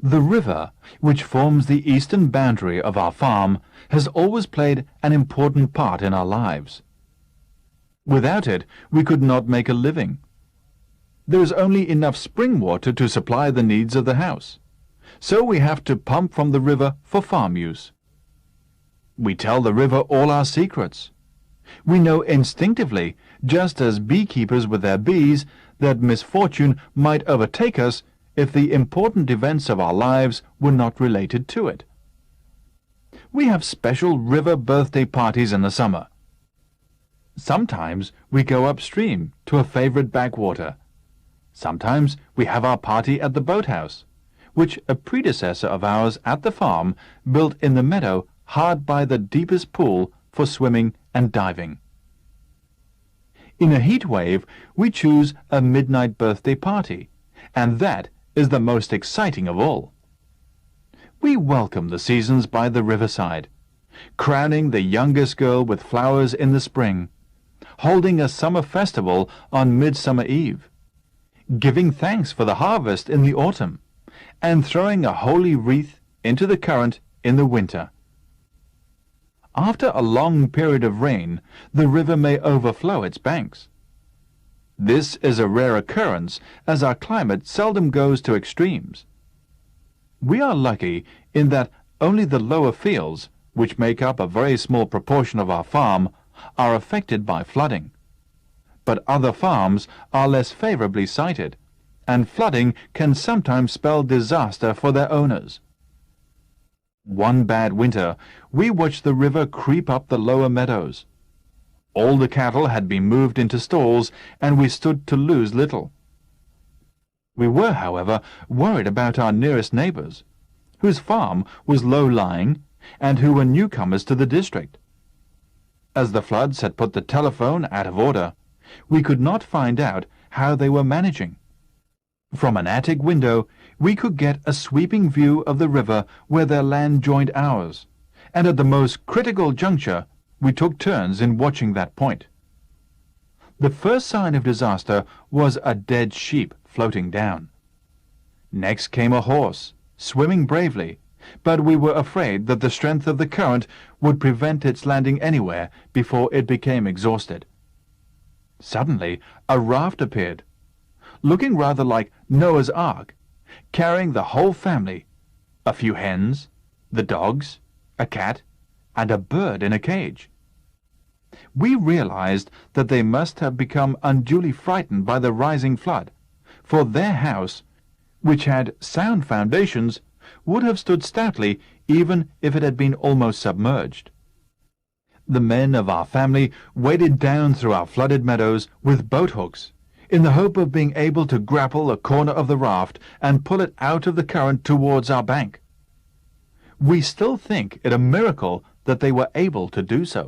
The river, which forms the eastern boundary of our farm, has always played an important part in our lives. Without it, we could not make a living. There is only enough spring water to supply the needs of the house, so we have to pump from the river for farm use. We tell the river all our secrets. We know instinctively, just as beekeepers with their bees, that misfortune might overtake us if the important events of our lives were not related to it. We have special river birthday parties in the summer. Sometimes we go upstream to a favorite backwater. Sometimes we have our party at the boathouse, which a predecessor of ours at the farm built in the meadow hard by the deepest pool for swimming and diving. In a heat wave, we choose a midnight birthday party, and that is the most exciting of all. We welcome the seasons by the riverside, crowning the youngest girl with flowers in the spring, holding a summer festival on Midsummer Eve, giving thanks for the harvest in the autumn, and throwing a holy wreath into the current in the winter. After a long period of rain, the river may overflow its banks. This is a rare occurrence, as our climate seldom goes to extremes. We are lucky in that only the lower fields, which make up a very small proportion of our farm, are affected by flooding. But other farms are less favorably sited, and flooding can sometimes spell disaster for their owners. One bad winter, we watched the river creep up the lower meadows. All the cattle had been moved into stalls, and we stood to lose little. We were, however, worried about our nearest neighbours, whose farm was low-lying and who were newcomers to the district. As the floods had put the telephone out of order, we could not find out how they were managing. From an attic window, we could get a sweeping view of the river where their land joined ours, and at the most critical juncture, we took turns in watching that point. The first sign of disaster was a dead sheep floating down. Next came a horse, swimming bravely, but we were afraid that the strength of the current would prevent its landing anywhere before it became exhausted. Suddenly, a raft appeared, looking rather like Noah's Ark, carrying the whole family, a few hens, the dogs, a cat, and a bird in a cage. We realized that they must have become unduly frightened by the rising flood, for their house, which had sound foundations, would have stood stoutly even if it had been almost submerged. The men of our family waded down through our flooded meadows with boat hooks, in the hope of being able to grapple a corner of the raft and pull it out of the current towards our bank. We still think it a miracle that they were able to do so.